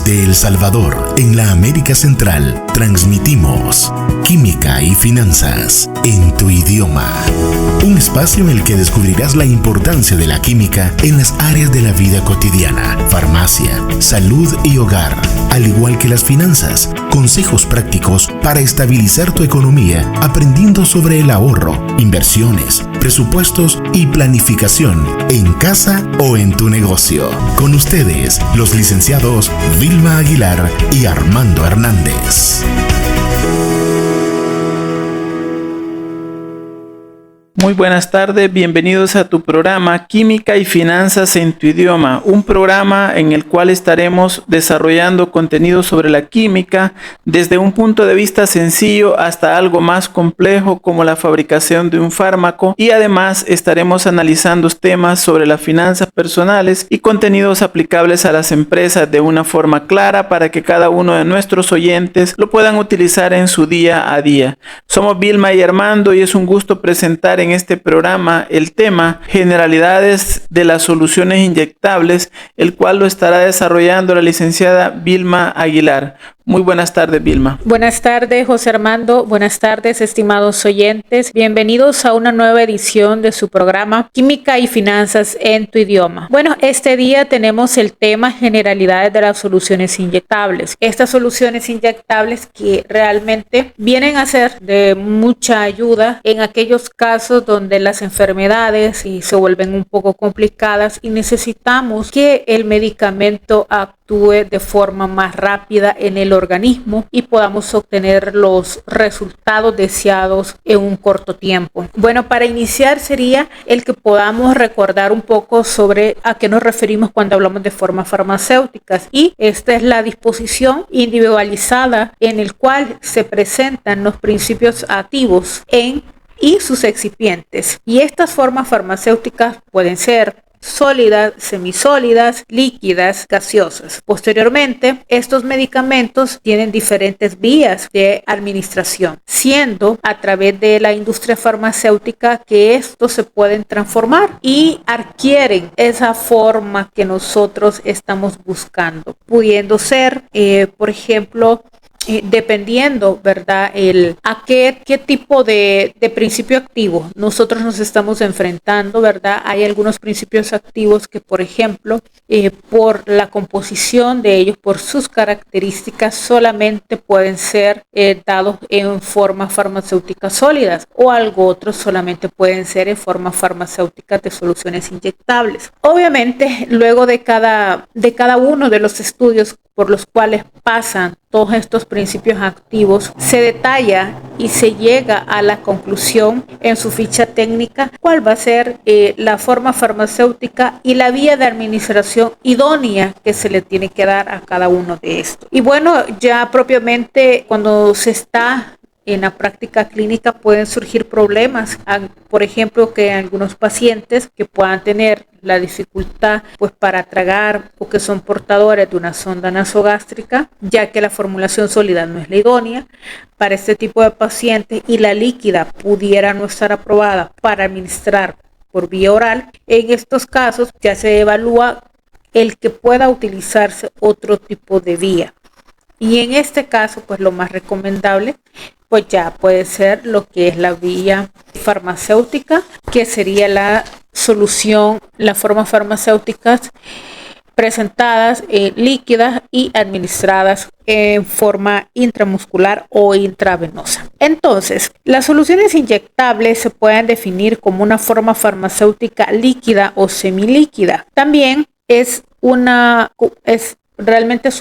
Desde El Salvador, en la América Central, transmitimos Química y Finanzas en tu idioma. Un espacio en el que descubrirás la importancia de la química en las áreas de la vida cotidiana, farmacia, salud y hogar, al igual que las finanzas. Consejos prácticos para estabilizar tu economía, aprendiendo sobre el ahorro, inversiones, presupuestos y planificación en casa o en tu negocio. Con ustedes, los licenciados Vilma Aguilar y Armando Hernández. Muy buenas tardes, bienvenidos a tu programa Química y Finanzas en tu idioma, un programa en el cual estaremos desarrollando contenido sobre la química desde un punto de vista sencillo hasta algo más complejo como la fabricación de un fármaco, y además estaremos analizando temas sobre las finanzas personales y contenidos aplicables a las empresas de una forma clara para que cada uno de nuestros oyentes lo puedan utilizar en su día a día. Somos Vilma y Armando y es un gusto presentar en este programa el tema Generalidades de las soluciones inyectables, el cual lo estará desarrollando la licenciada Vilma Aguilar. Muy buenas tardes, Vilma. Buenas tardes, José Armando. Buenas tardes, estimados oyentes. Bienvenidos a una nueva edición de su programa Química y Finanzas en tu idioma. Bueno, este día tenemos el tema Generalidades de las soluciones inyectables. Estas soluciones inyectables que realmente vienen a ser de mucha ayuda en aquellos casos donde las enfermedades se vuelven un poco complicadas y necesitamos que el medicamento actúe de forma más rápida en el organismo y podamos obtener los resultados deseados en un corto tiempo. Bueno, para iniciar sería el que podamos recordar un poco sobre a qué nos referimos cuando hablamos de formas farmacéuticas, y esta es la disposición individualizada en el cual se presentan los principios activos y sus excipientes, y estas formas farmacéuticas pueden ser sólidas, semisólidas, líquidas, gaseosas. Posteriormente, estos medicamentos tienen diferentes vías de administración, siendo a través de la industria farmacéutica que estos se pueden transformar y adquieren esa forma que nosotros estamos buscando, pudiendo ser, por ejemplo, dependiendo, ¿verdad?, a qué tipo de principio activo nosotros nos estamos enfrentando, ¿verdad? Hay algunos principios activos que, por ejemplo, por la composición de ellos, por sus características, solamente pueden ser dados en formas farmacéuticas sólidas, o algo otro solamente pueden ser en formas farmacéuticas de soluciones inyectables. Obviamente, luego de cada uno de los estudios por los cuales pasan todos estos principios activos, se detalla y se llega a la conclusión en su ficha técnica cuál va a ser la forma farmacéutica y la vía de administración idónea que se le tiene que dar a cada uno de estos. Y bueno, ya propiamente cuando se está en la práctica clínica pueden surgir problemas, por ejemplo, que algunos pacientes que puedan tener la dificultad pues para tragar o que son portadores de una sonda nasogástrica, ya que la formulación sólida no es la idónea para este tipo de pacientes y la líquida pudiera no estar aprobada para administrar por vía oral. En estos casos ya se evalúa el que pueda utilizarse otro tipo de vía. Y en este caso, pues lo más recomendable, pues ya puede ser lo que es la vía farmacéutica, que sería la solución, las formas farmacéuticas presentadas líquidas y administradas en forma intramuscular o intravenosa. Entonces, las soluciones inyectables se pueden definir como una forma farmacéutica líquida o semilíquida. También realmente es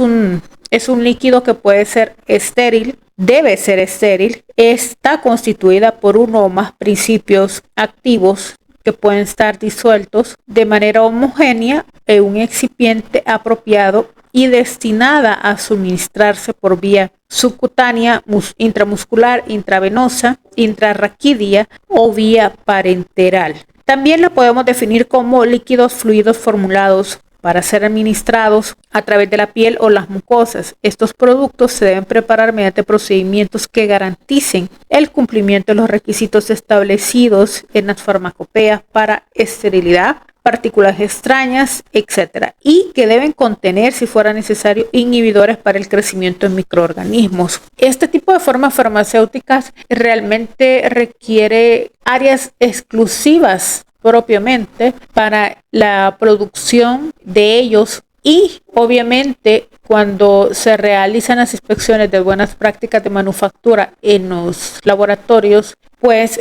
un líquido que puede ser estéril, debe ser estéril, está constituida por uno o más principios activos que pueden estar disueltos de manera homogénea en un excipiente apropiado y destinada a suministrarse por vía subcutánea, intramuscular, intravenosa, intrarraquídea o vía parenteral. También la podemos definir como líquidos fluidos formulados para ser administrados a través de la piel o las mucosas. Estos productos se deben preparar mediante procedimientos que garanticen el cumplimiento de los requisitos establecidos en las farmacopeas para esterilidad, partículas extrañas, etcétera, y que deben contener, si fuera necesario, inhibidores para el crecimiento de microorganismos. Este tipo de formas farmacéuticas realmente requiere áreas exclusivas propiamente para la producción de ellos, y obviamente cuando se realizan las inspecciones de buenas prácticas de manufactura en los laboratorios, pues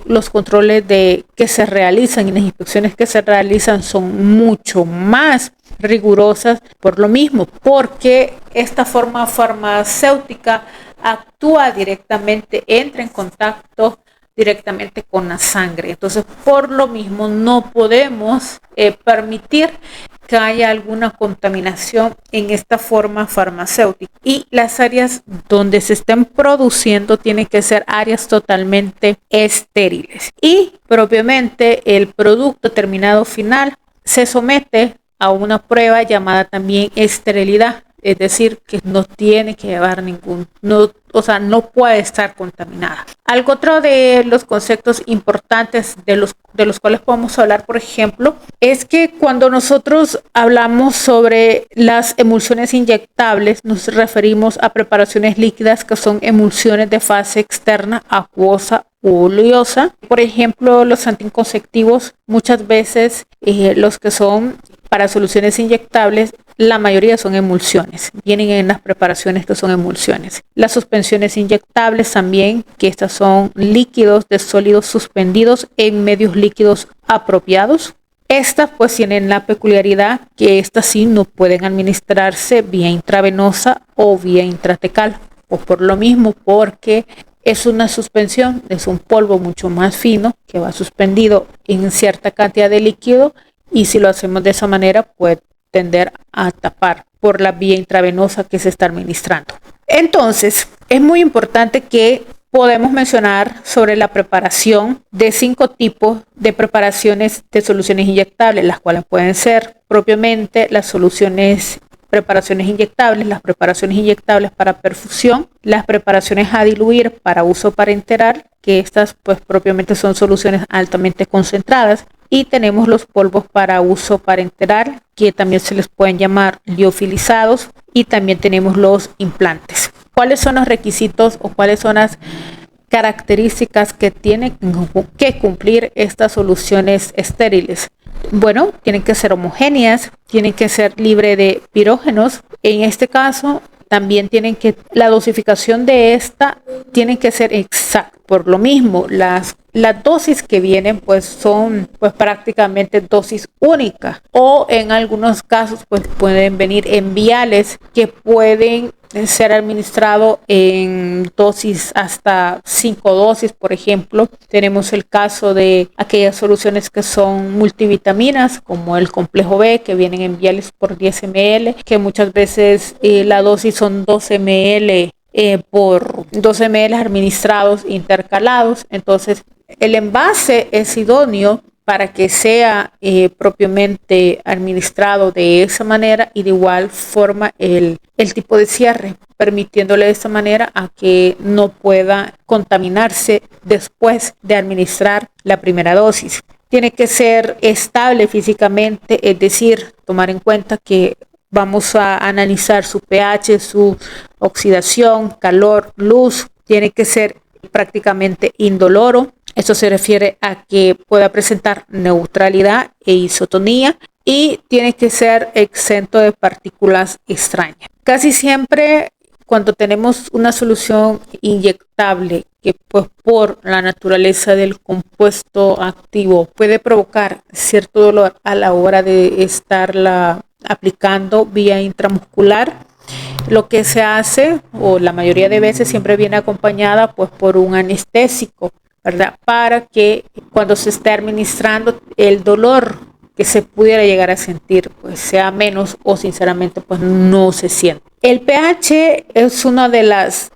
los controles que se realizan y las inspecciones que se realizan son mucho más rigurosas por lo mismo, porque esta forma farmacéutica actúa directamente, entra en contacto directamente con la sangre. Entonces, por lo mismo, no podemos permitir que haya alguna contaminación en esta forma farmacéutica, y las áreas donde se estén produciendo tienen que ser áreas totalmente estériles, y propiamente el producto terminado final se somete a una prueba llamada también esterilidad, es decir, que no tiene que llevar no puede estar contaminada. Algo otro de los conceptos importantes de los cuales podemos hablar, por ejemplo, es que cuando nosotros hablamos sobre las emulsiones inyectables, nos referimos a preparaciones líquidas que son emulsiones de fase externa, acuosa o oleosa. Por ejemplo, los anticonceptivos, muchas veces los que son para soluciones inyectables, la mayoría son emulsiones, vienen en las preparaciones que son emulsiones. Las suspensiones inyectables también, que estas son líquidos de sólidos suspendidos en medios líquidos apropiados. Estas pues tienen la peculiaridad que estas sí no pueden administrarse vía intravenosa o vía intratecal, o por lo mismo porque es una suspensión, es un polvo mucho más fino que va suspendido en cierta cantidad de líquido, y si lo hacemos de esa manera puede tender a tapar por la vía intravenosa que se está administrando. Entonces, es muy importante que podemos mencionar sobre la preparación de 5 tipos de preparaciones de soluciones inyectables, las cuales pueden ser propiamente las preparaciones inyectables, las preparaciones inyectables para perfusión, las preparaciones a diluir para uso parenteral, que estas pues propiamente son soluciones altamente concentradas, y tenemos los polvos para uso parenteral, que también se les pueden llamar liofilizados, y también tenemos los implantes. ¿Cuáles son los requisitos o cuáles son las características que tienen que cumplir estas soluciones estériles? Bueno, tienen que ser homogéneas, tienen que ser libres de pirógenos. En este caso, también la dosificación de esta tiene que ser exacta. Por lo mismo, las dosis que vienen pues son pues prácticamente dosis únicas, o en algunos casos pues pueden venir en viales que pueden ser administrado en dosis hasta 5 dosis, por ejemplo. Tenemos el caso de aquellas soluciones que son multivitaminas, como el complejo B, que vienen en viales por 10 ml, que muchas veces la dosis son 12 ml por 12 ml administrados intercalados. Entonces, el envase es idóneo para que sea propiamente administrado de esa manera, y de igual forma el tipo de cierre, permitiéndole de esta manera a que no pueda contaminarse después de administrar la primera dosis. Tiene que ser estable físicamente, es decir, tomar en cuenta que vamos a analizar su pH, su oxidación, calor, luz. Tiene que ser prácticamente indoloro. Esto se refiere a que pueda presentar neutralidad e isotonía, y tiene que ser exento de partículas extrañas. Casi siempre cuando tenemos una solución inyectable que pues por la naturaleza del compuesto activo puede provocar cierto dolor a la hora de estarla aplicando vía intramuscular, lo que se hace, o la mayoría de veces siempre viene acompañada pues por un anestésico, ¿verdad? Para que cuando se esté administrando el dolor que se pudiera llegar a sentir pues sea menos, o sinceramente pues no se siente. El pH es una de las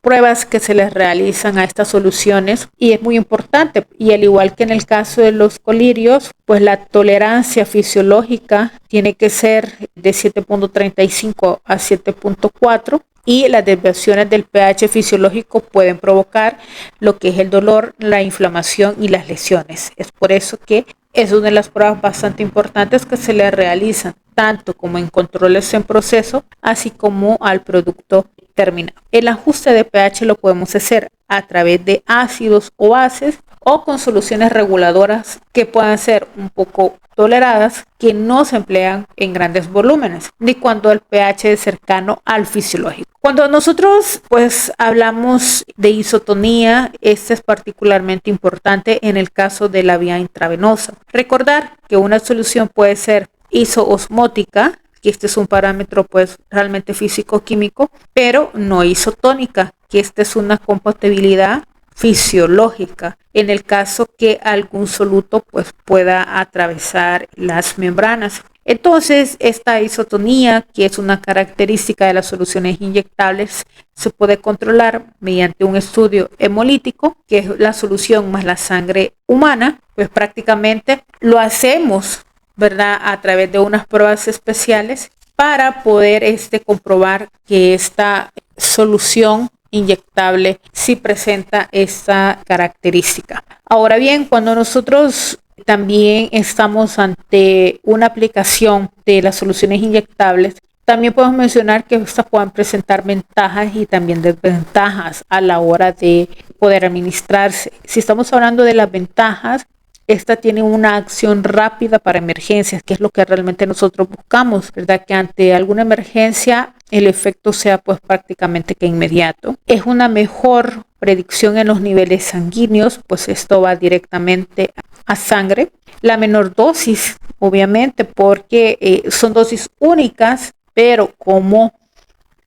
pruebas que se les realizan a estas soluciones, y es muy importante, y al igual que en el caso de los colirios, pues la tolerancia fisiológica tiene que ser de 7.35 a 7.4, y las desviaciones del pH fisiológico pueden provocar lo que es el dolor, la inflamación y las lesiones. Es por eso que es una de las pruebas bastante importantes que se le realizan tanto como en controles en proceso, así como al producto terminado. El ajuste de pH lo podemos hacer a través de ácidos o bases o con soluciones reguladoras que puedan ser un poco toleradas, que no se emplean en grandes volúmenes, ni cuando el pH es cercano al fisiológico. Cuando nosotros pues hablamos de isotonía, este es particularmente importante en el caso de la vía intravenosa. Recordar que una solución puede ser isoosmótica, que este es un parámetro pues realmente físico-químico, pero no isotónica, que esta es una compatibilidad fisiológica en el caso que algún soluto pues pueda atravesar las membranas. Entonces, esta isotonía, que es una característica de las soluciones inyectables, se puede controlar mediante un estudio hemolítico, que es la solución más la sangre humana. Pues prácticamente lo hacemos, ¿verdad?, a través de unas pruebas especiales para poder comprobar que esta solución inyectable sí presenta esta característica. Ahora bien, cuando nosotros también estamos ante una aplicación de las soluciones inyectables, también podemos mencionar que estas pueden presentar ventajas y también desventajas a la hora de poder administrarse. Si estamos hablando de las ventajas, esta tiene una acción rápida para emergencias, que es lo que realmente nosotros buscamos, ¿verdad? Que ante alguna emergencia el efecto sea pues prácticamente que inmediato. Es una mejor predicción en los niveles sanguíneos, pues esto va directamente a sangre. La menor dosis, obviamente, porque son dosis únicas, pero como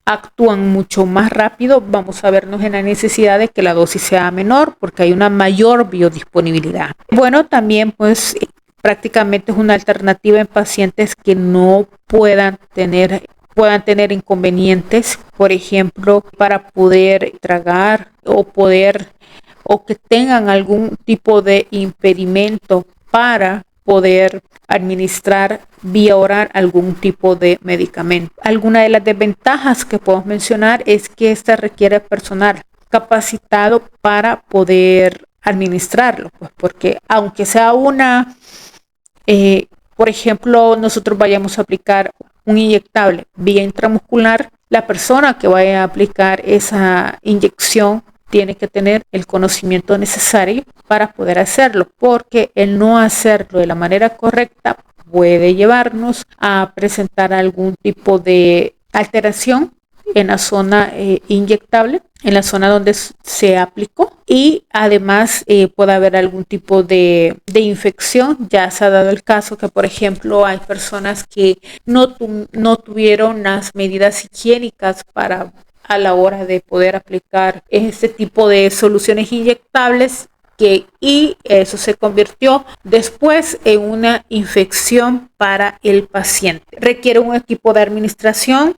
actúan mucho más rápido, vamos a vernos en la necesidad de que la dosis sea menor porque hay una mayor biodisponibilidad. Bueno, también pues prácticamente es una alternativa en pacientes que no puedan tener inconvenientes, por ejemplo, para poder tragar o que tengan algún tipo de impedimento para poder administrar vía oral algún tipo de medicamento. Alguna de las desventajas que podemos mencionar es que esta requiere personal capacitado para poder administrarlo, pues porque aunque sea por ejemplo, nosotros vayamos a aplicar un inyectable vía intramuscular, la persona que vaya a aplicar esa inyección tiene que tener el conocimiento necesario para poder hacerlo, porque el no hacerlo de la manera correcta puede llevarnos a presentar algún tipo de alteración en la zona inyectable, en la zona donde se aplicó, y además puede haber algún tipo de infección. Ya se ha dado el caso que, por ejemplo, hay personas que no tuvieron las medidas higiénicas a la hora de poder aplicar este tipo de soluciones inyectables, y eso se convirtió después en una infección para el paciente. Requiere un equipo de administración.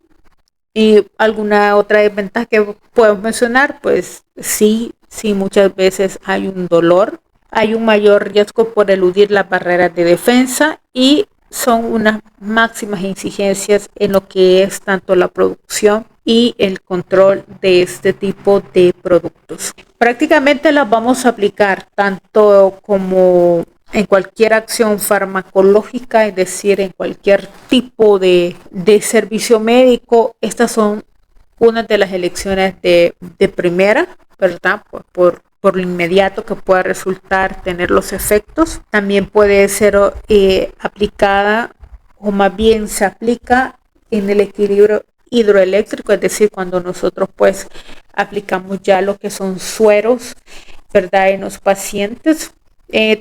Y alguna otra desventaja que podemos mencionar, pues sí, muchas veces hay un dolor, hay un mayor riesgo por eludir las barreras de defensa y son unas máximas exigencias en lo que es tanto la producción y el control de este tipo de productos. Prácticamente las vamos a aplicar tanto como en cualquier acción farmacológica, es decir, en cualquier tipo de servicio médico. Estas son una de las elecciones de primera, ¿verdad? Por lo inmediato que pueda resultar tener los efectos. También puede ser aplicada, o más bien se aplica en el equilibrio hidroeléctrico, es decir, cuando nosotros pues aplicamos ya lo que son sueros, ¿verdad?, en los pacientes.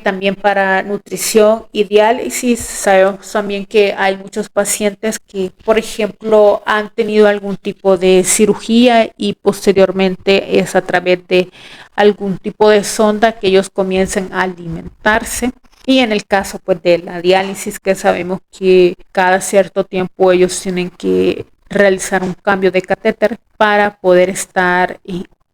También para nutrición y diálisis. Sabemos también que hay muchos pacientes que, por ejemplo, han tenido algún tipo de cirugía y posteriormente es a través de algún tipo de sonda que ellos comiencen a alimentarse. Y en el caso pues de la diálisis, que sabemos que cada cierto tiempo ellos tienen que realizar un cambio de catéter para poder estar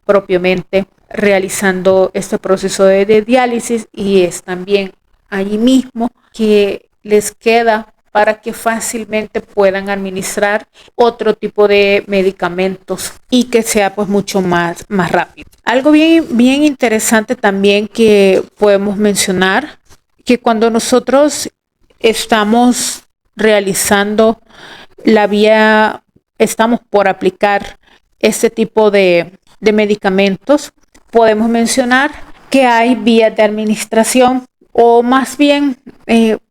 propiamente realizando este proceso de diálisis, y es también allí mismo que les queda para que fácilmente puedan administrar otro tipo de medicamentos y que sea pues mucho más rápido. Algo bien interesante también que podemos mencionar que cuando nosotros estamos realizando estamos por aplicar este tipo de medicamentos, podemos mencionar que hay vías de administración, o más bien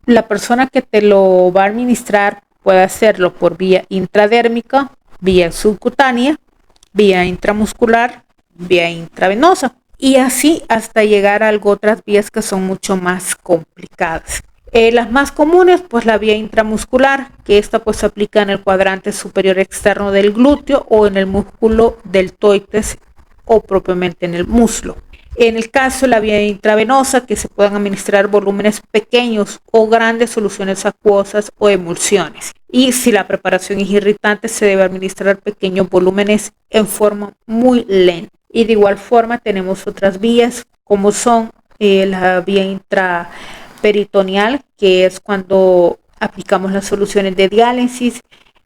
la persona que te lo va a administrar puede hacerlo por vía intradérmica, vía subcutánea, vía intramuscular, vía intravenosa, y así hasta llegar a otras vías que son mucho más complicadas. Las más comunes, pues la vía intramuscular, que esta pues se aplica en el cuadrante superior externo del glúteo o en el músculo deltoides o propiamente en el muslo. En el caso de la vía intravenosa, que se pueden administrar volúmenes pequeños o grandes soluciones acuosas o emulsiones. Y si la preparación es irritante, se debe administrar pequeños volúmenes en forma muy lenta. Y de igual forma tenemos otras vías, como son la vía intraperitoneal, que es cuando aplicamos las soluciones de diálisis,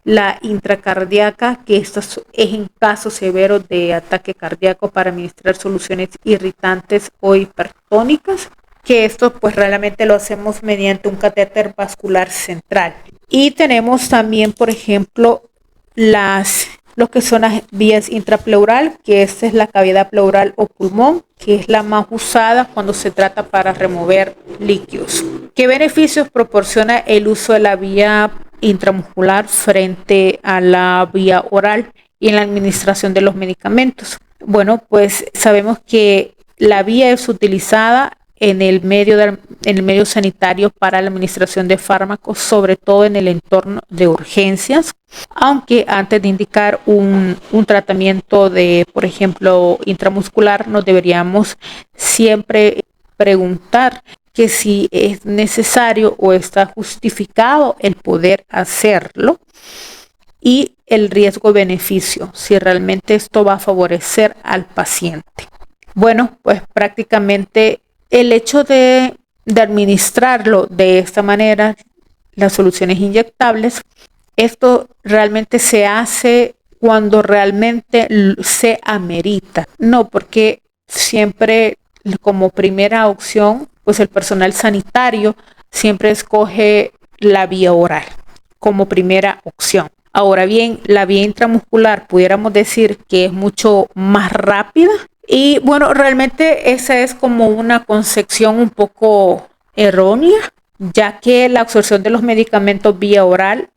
la intracardíaca, que esto es en caso severo de ataque cardíaco para administrar soluciones irritantes o hipertónicas, que esto pues realmente lo hacemos mediante un catéter vascular central. Y tenemos también, por ejemplo, lo que son las vías intrapleural, que esta es la cavidad pleural o pulmón, que es la más usada cuando se trata para remover líquidos. ¿Qué beneficios proporciona el uso de la vía intramuscular frente a la vía oral y en la administración de los medicamentos? Bueno, pues sabemos que la vía es utilizada en el medio sanitario para la administración de fármacos, sobre todo en el entorno de urgencias, aunque antes de indicar un tratamiento de, por ejemplo, intramuscular, nos deberíamos siempre preguntar que si es necesario o está justificado el poder hacerlo y el riesgo-beneficio, si realmente esto va a favorecer al paciente. Bueno, pues prácticamente el hecho de administrarlo de esta manera, las soluciones inyectables, esto realmente se hace cuando realmente se amerita, no porque siempre como primera opción, pues el personal sanitario siempre escoge la vía oral como primera opción. Ahora bien, la vía intramuscular pudiéramos decir que es mucho más rápida. Y bueno, realmente esa es como una concepción un poco errónea, ya que la absorción de los medicamentos vía oral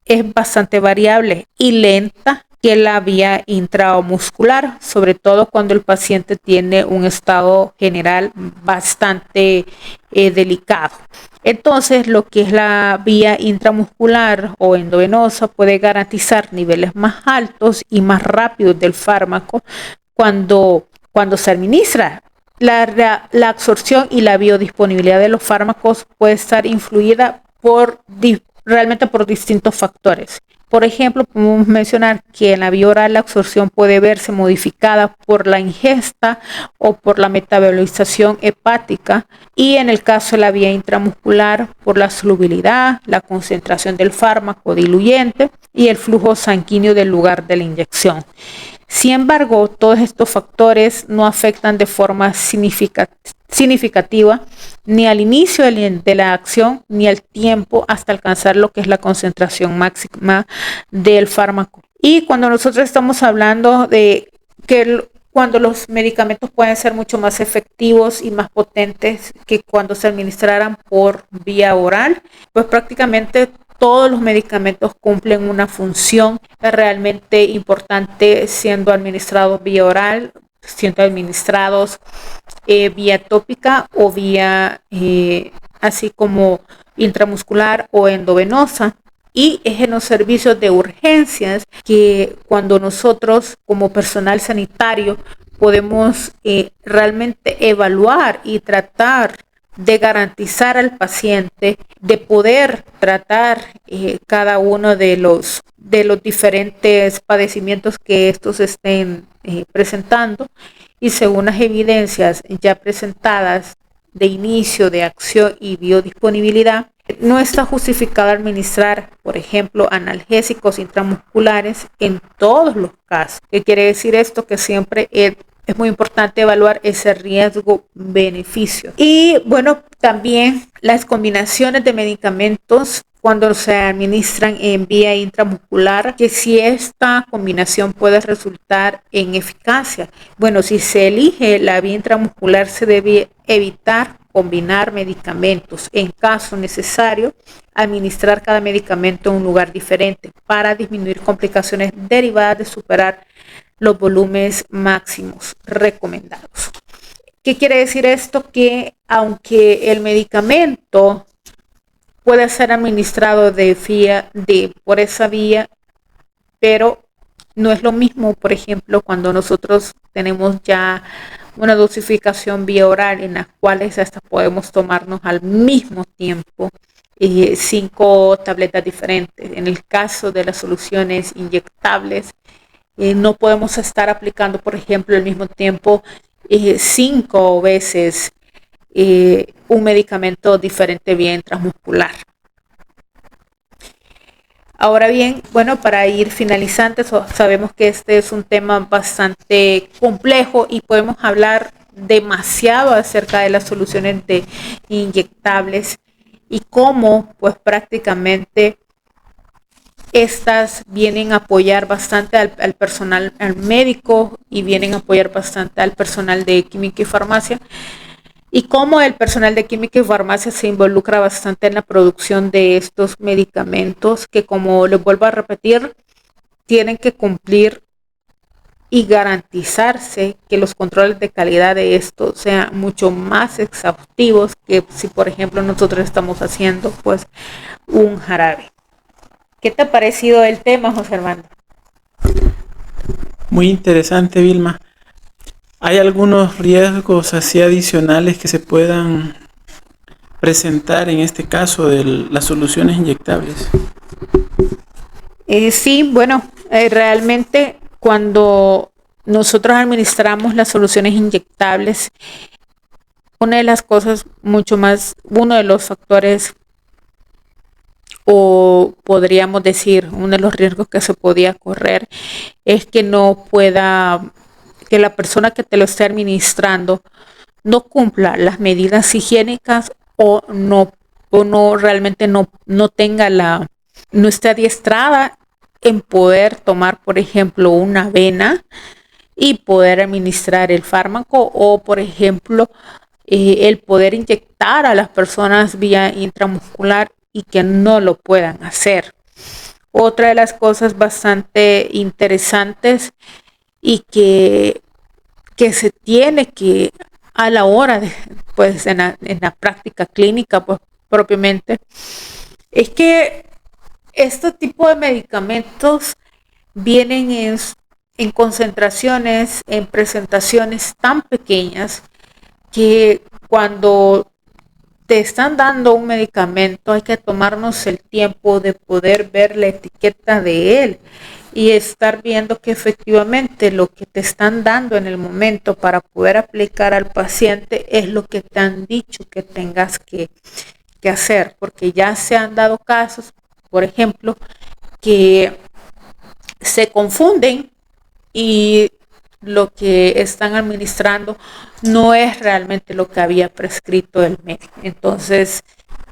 es bastante variable y lenta que la vía intramuscular, sobre todo cuando el paciente tiene un estado general bastante delicado. Entonces, lo que es la vía intramuscular o endovenosa puede garantizar niveles más altos y más rápidos del fármaco cuando se administra. La absorción y la biodisponibilidad de los fármacos puede estar influida realmente por distintos factores. Por ejemplo, podemos mencionar que en la vía oral la absorción puede verse modificada por la ingesta o por la metabolización hepática, y en el caso de la vía intramuscular por la solubilidad, la concentración del fármaco diluyente y el flujo sanguíneo del lugar de la inyección. Sin embargo, todos estos factores no afectan de forma significativa ni al inicio de la acción ni al tiempo hasta alcanzar lo que es la concentración máxima del fármaco. Y cuando nosotros estamos hablando de que cuando los medicamentos pueden ser mucho más efectivos y más potentes que cuando se administraran por vía oral, pues prácticamente todos los medicamentos cumplen una función realmente importante siendo administrados vía oral, siendo administrados vía tópica o vía así como intramuscular o endovenosa. Y es en los servicios de urgencias que cuando nosotros como personal sanitario podemos realmente evaluar y tratar de garantizar al paciente, de poder tratar cada uno de los diferentes padecimientos que estos estén presentando, y según las evidencias ya presentadas de inicio de acción y biodisponibilidad, no está justificado administrar, por ejemplo, analgésicos intramusculares en todos los casos. ¿Qué quiere decir esto? Que siempre es muy importante evaluar ese riesgo-beneficio. Y bueno, también las combinaciones de medicamentos cuando se administran en vía intramuscular, que si esta combinación puede resultar en eficacia. Bueno, si se elige la vía intramuscular, se debe evitar combinar medicamentos. En caso necesario, administrar cada medicamento en un lugar diferente para disminuir complicaciones derivadas de superar los volúmenes máximos recomendados. ¿Qué quiere decir esto? Que aunque el medicamento puede ser administrado por esa vía, pero no es lo mismo, por ejemplo, cuando nosotros tenemos ya una dosificación vía oral en las cuales hasta podemos tomarnos al mismo tiempo 5 tabletas diferentes. En el caso de las soluciones inyectables, no podemos estar aplicando, por ejemplo, al mismo tiempo 5 veces un medicamento diferente vía intramuscular. Ahora bien, bueno, para ir finalizando, sabemos que este es un tema bastante complejo y podemos hablar demasiado acerca de las soluciones de inyectables y cómo pues prácticamente estas vienen a apoyar bastante al personal, al médico, y vienen a apoyar bastante al personal de química y farmacia, y cómo el personal de química y farmacia se involucra bastante en la producción de estos medicamentos que, como les vuelvo a repetir, tienen que cumplir y garantizarse que los controles de calidad de estos sean mucho más exhaustivos que si, por ejemplo, nosotros estamos haciendo pues un jarabe. ¿Qué te ha parecido el tema, José Armando? Muy interesante, Vilma. ¿Hay algunos riesgos así adicionales que se puedan presentar en este caso de las soluciones inyectables? Sí, bueno, realmente cuando nosotros administramos las soluciones inyectables, uno de los factores, o podríamos decir, uno de los riesgos que se podía correr es que que la persona que te lo esté administrando no cumpla las medidas higiénicas o realmente no esté adiestrada en poder tomar, por ejemplo, una vena y poder administrar el fármaco, o por ejemplo el poder inyectar a las personas vía intramuscular y que no lo puedan hacer. Otra de las cosas bastante interesantes y que se tiene que, a la hora de, pues en la práctica clínica pues propiamente, es que este tipo de medicamentos vienen en concentraciones, en presentaciones tan pequeñas que cuando te están dando un medicamento hay que tomarnos el tiempo de poder ver la etiqueta de él y estar viendo que efectivamente lo que te están dando en el momento para poder aplicar al paciente es lo que te han dicho que tengas que hacer, porque ya se han dado casos, por ejemplo, que se confunden y lo que están administrando no es realmente lo que había prescrito el médico. Entonces,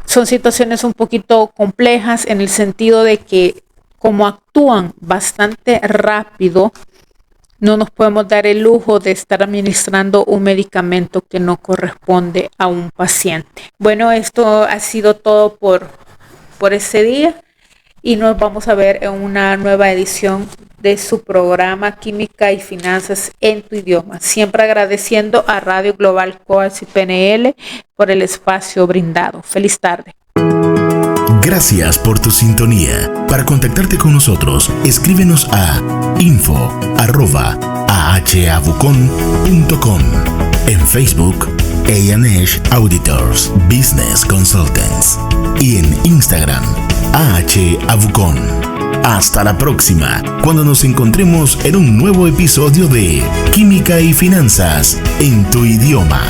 son situaciones un poquito complejas en el sentido de que como actúan bastante rápido, no nos podemos dar el lujo de estar administrando un medicamento que no corresponde a un paciente. Bueno, esto ha sido todo por este día y nos vamos a ver en una nueva edición de su programa Química y Finanzas en tu idioma. Siempre agradeciendo a Radio Global Coach y PNL por el espacio brindado. Feliz tarde. Gracias por tu sintonía. Para contactarte con nosotros, escríbenos a info@ahabucon.com, en Facebook, A&H Auditors Business Consultants, y en Instagram, AHAbucon. Hasta la próxima, cuando nos encontremos en un nuevo episodio de Química y Finanzas en tu idioma.